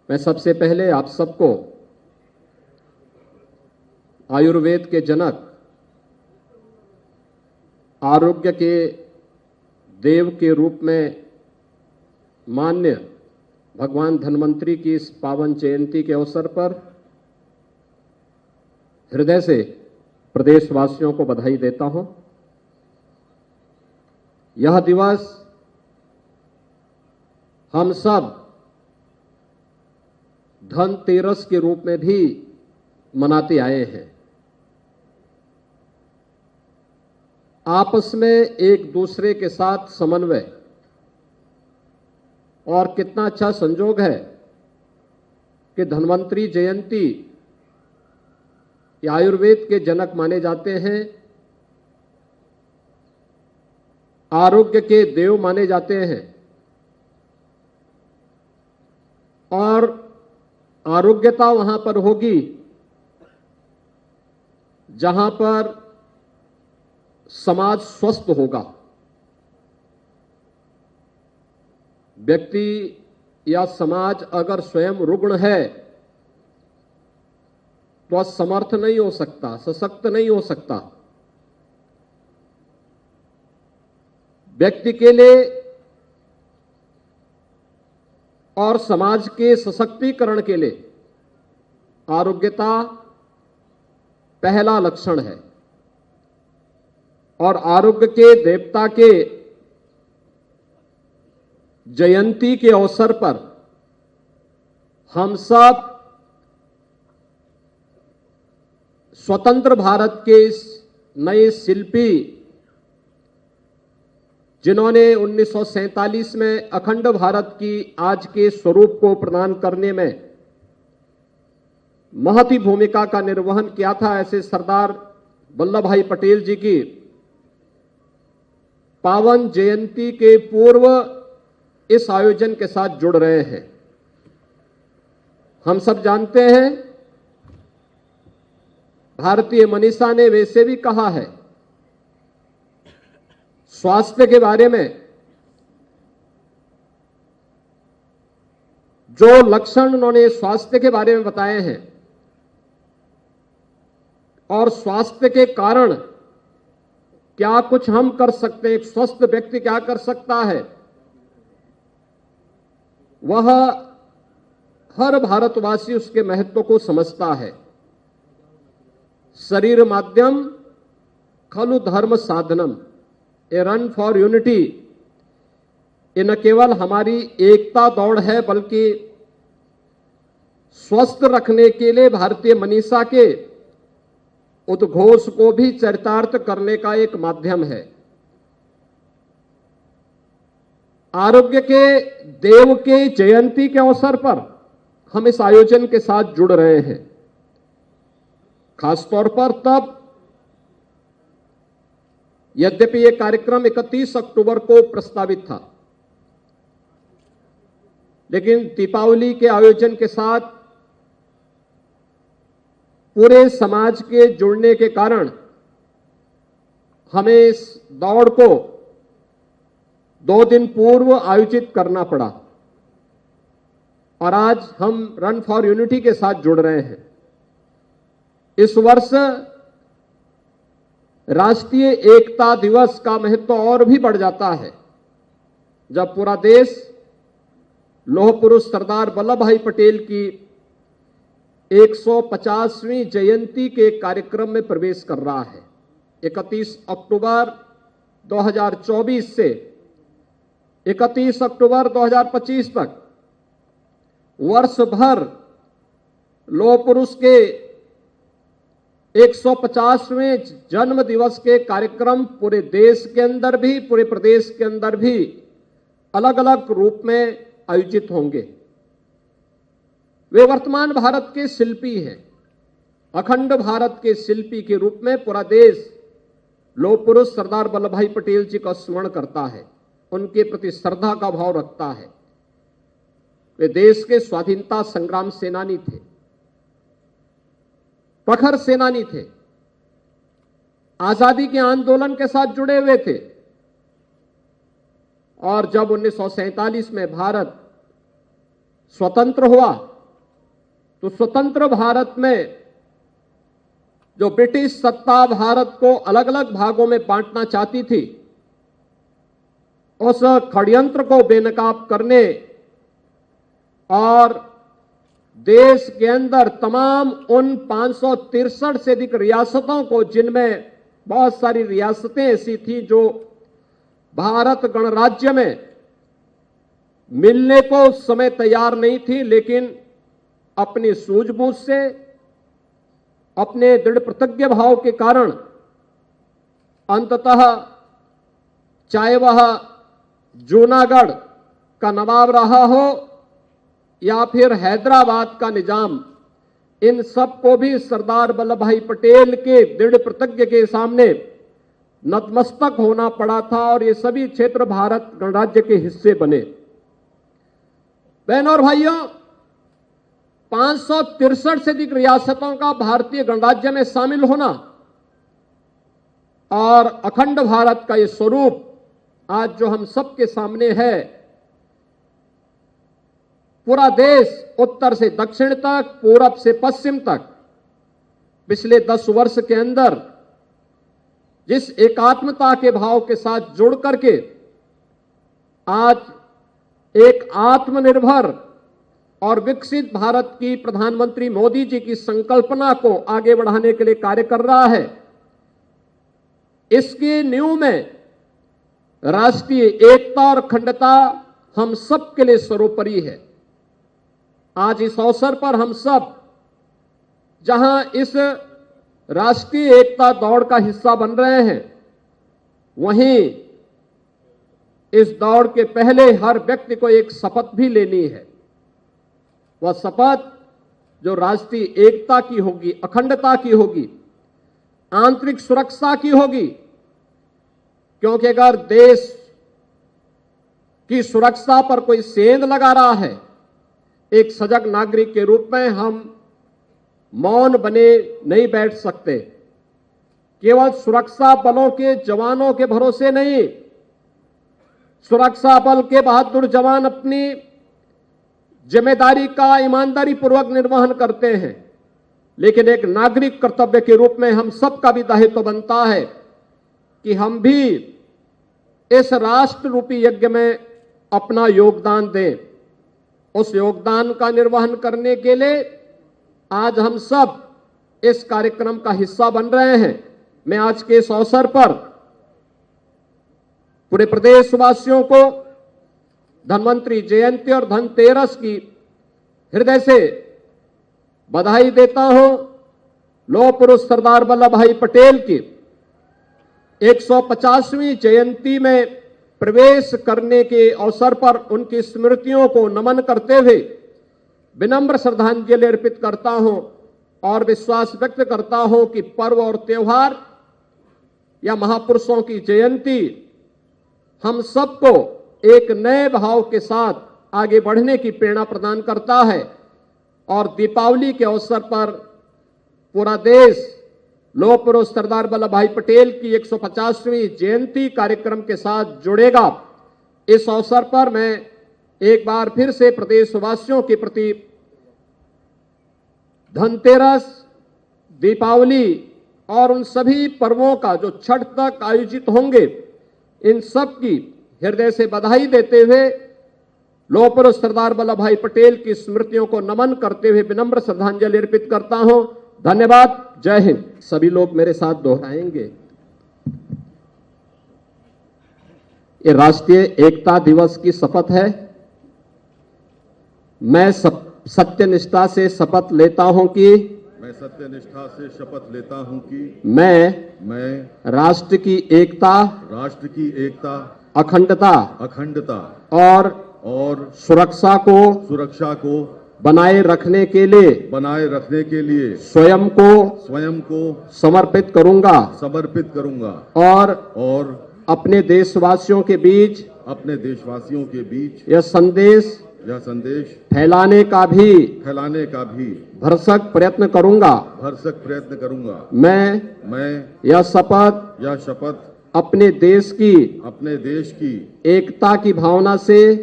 मैं सबसे पहले आप सबको आयुर्वेद के जनक, आरोग्य के देव के रूप में मान्य भगवान धन्वंतरी की इस पावन जयंती के अवसर पर हृदय से प्रदेशवासियों को बधाई देता हूं। यह दिवस हम सब धनतेरस के रूप में भी मनाते आए हैं। आपस में एक दूसरे के साथ समन्वय और कितना अच्छा संजोग है कि धन्वंतरी जयंती ये आयुर्वेद के जनक माने जाते हैं, आरोग्य के देव माने जाते हैं और आरोग्यता वहां पर होगी जहां पर समाज स्वस्थ होगा। व्यक्ति या समाज अगर स्वयं रुग्ण है तो असमर्थ नहीं हो सकता, सशक्त नहीं हो सकता। व्यक्ति के लिए और समाज के सशक्तिकरण के लिए आरोग्यता पहला लक्षण है और आरोग्य के देवता के जयंती के अवसर पर हम सब स्वतंत्र भारत के इस नए शिल्पी, जिन्होंने 1947 में अखंड भारत की आज के स्वरूप को प्रदान करने में महती भूमिका का निर्वहन किया था, ऐसे सरदार वल्लभ भाई पटेल जी की पावन जयंती के पूर्व इस आयोजन के साथ जुड़ रहे हैं। हम सब जानते हैं, भारतीय मनीषा ने वैसे भी कहा है, स्वास्थ्य के बारे में जो लक्षण उन्होंने स्वास्थ्य के बारे में बताए हैं और स्वास्थ्य के कारण क्या कुछ हम कर सकते हैं, एक स्वस्थ व्यक्ति क्या कर सकता है, वह हर भारतवासी उसके महत्व को समझता है। शरीर माध्यम खलु धर्म साधनम, ए रन फॉर यूनिटी, ये न केवल हमारी एकता दौड़ है बल्कि स्वस्थ रखने के लिए भारतीय मनीषा के उद्घोष को भी चरितार्थ करने का एक माध्यम है। आरोग्य के देव के जयंती के अवसर पर हम इस आयोजन के साथ जुड़ रहे हैं, खासतौर पर तब, यद्यपि यह कार्यक्रम 31 अक्टूबर को प्रस्तावित था, लेकिन दीपावली के आयोजन के साथ पूरे समाज के जुड़ने के कारण हमें इस दौड़ को 2 दिन पूर्व आयोजित करना पड़ा और आज हम रन फॉर यूनिटी के साथ जुड़ रहे हैं। इस वर्ष राष्ट्रीय एकता दिवस का महत्व और भी बढ़ जाता है जब पूरा देश लौह पुरुष सरदार वल्लभ भाई पटेल की 150वीं जयंती के कार्यक्रम में प्रवेश कर रहा है। 31 अक्टूबर 2024 से 31 अक्टूबर 2025 तक वर्ष भर लौह पुरुष के 150वें जन्म दिवस के कार्यक्रम पूरे देश के अंदर भी, पूरे प्रदेश के अंदर भी अलग अलग रूप में आयोजित होंगे। वे वर्तमान भारत के शिल्पी हैं। अखंड भारत के शिल्पी के रूप में पूरा देश लौह पुरुष सरदार वल्लभ भाई पटेल जी का स्मरण करता है, उनके प्रति श्रद्धा का भाव रखता है। वे देश के स्वाधीनता संग्राम सेनानी थे, प्रखर सेनानी थे, आजादी के आंदोलन के साथ जुड़े हुए थे और जब 1947 में भारत स्वतंत्र हुआ तो स्वतंत्र भारत में जो ब्रिटिश सत्ता भारत को अलग अलग भागों में बांटना चाहती थी, उस षड्यंत्र को बेनकाब करने और देश के अंदर तमाम उन 563 से अधिक रियासतों को, जिनमें बहुत सारी रियासतें ऐसी थी जो भारत गणराज्य में मिलने को उस समय तैयार नहीं थी, लेकिन अपनी सूझबूझ से, अपने दृढ़ प्रतिज्ञ भाव के कारण अंततः चाहे वह जूनागढ़ का नवाब रहा हो या फिर हैदराबाद का निजाम, इन सब को भी सरदार वल्लभ भाई पटेल के दृढ़ प्रतिज्ञ के सामने नतमस्तक होना पड़ा था और ये सभी क्षेत्र भारत गणराज्य के हिस्से बने। बहनों और भाइयों, 563 से अधिक रियासतों का भारतीय गणराज्य में शामिल होना और अखंड भारत का ये स्वरूप आज जो हम सबके सामने है, पूरा देश उत्तर से दक्षिण तक, पूरब से पश्चिम तक पिछले 10 वर्ष के अंदर जिस एकात्मता के भाव के साथ जुड़ करके आज एक आत्मनिर्भर और विकसित भारत की प्रधानमंत्री मोदी जी की संकल्पना को आगे बढ़ाने के लिए कार्य कर रहा है, इसकी नींव में राष्ट्रीय एकता और अखंडता हम सब के लिए सर्वोपरि है। आज इस अवसर पर हम सब जहां इस राष्ट्रीय एकता दौड़ का हिस्सा बन रहे हैं, वहीं इस दौड़ के पहले हर व्यक्ति को एक शपथ भी लेनी है। वह शपथ जो राष्ट्रीय एकता की होगी, अखंडता की होगी, आंतरिक सुरक्षा की होगी, क्योंकि अगर देश की सुरक्षा पर कोई सेंध लगा रहा है, एक सजग नागरिक के रूप में हम मौन बने नहीं बैठ सकते। केवल सुरक्षा बलों के जवानों के भरोसे नहीं, सुरक्षा बल के बहादुर जवान अपनी जिम्मेदारी का ईमानदारी पूर्वक निर्वहन करते हैं, लेकिन एक नागरिक कर्तव्य के रूप में हम सबका भी दायित्व बनता है कि हम भी इस राष्ट्र रूपी यज्ञ में अपना योगदान दें। उस योगदान का निर्वहन करने के लिए आज हम सब इस कार्यक्रम का हिस्सा बन रहे हैं। मैं आज के इस अवसर पर पूरे प्रदेशवासियों को धन्वंतरी जयंती और धनतेरस की हृदय से बधाई देता हूं। लौह पुरुष सरदार वल्लभ भाई पटेल की 150वीं जयंती में प्रवेश करने के अवसर पर उनकी स्मृतियों को नमन करते हुए विनम्र श्रद्धांजलि अर्पित करता हूं और विश्वास व्यक्त करता हूं कि पर्व और त्योहार या महापुरुषों की जयंती हम सबको एक नए भाव के साथ आगे बढ़ने की प्रेरणा प्रदान करता है और दीपावली के अवसर पर पूरा देश लौह पुरुष सरदार वल्लभ भाई पटेल की 150वीं जयंती कार्यक्रम के साथ जुड़ेगा। इस अवसर पर मैं एक बार फिर से प्रदेशवासियों के प्रति धनतेरस, दीपावली और उन सभी पर्वों का जो छठ तक आयोजित होंगे, इन सब की हृदय से बधाई देते हुए लौह पुरुष सरदार वल्लभ भाई पटेल की स्मृतियों को नमन करते हुए विनम्र श्रद्धांजलि अर्पित करता हूं। धन्यवाद। जय हिंद। सभी लोग मेरे साथ दोहराएंगे। ये राष्ट्रीय एकता दिवस की शपथ है। मैं सत्यनिष्ठा से शपथ लेता हूं कि मैं राष्ट्र की एकता, अखंडता और सुरक्षा को बनाए रखने के लिए स्वयं को समर्पित करूंगा और अपने देशवासियों के बीच यह संदेश फैलाने का भी भरसक प्रयत्न करूंगा। मैं यह शपथ अपने देश की एकता की भावना से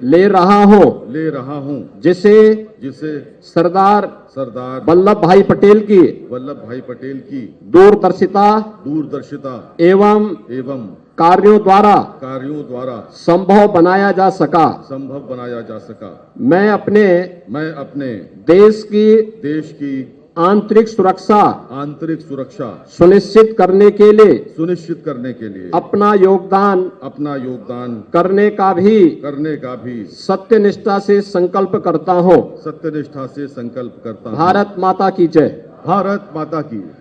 ले रहा हूं, जिसे सरदार वल्लभ भाई पटेल की दूरदर्शिता एवं कार्यों द्वारा संभव बनाया जा सका। मैं अपने देश की आंतरिक सुरक्षा सुनिश्चित करने के लिए अपना योगदान करने का भी सत्यनिष्ठा से संकल्प करता हूं। भारत माता की जय।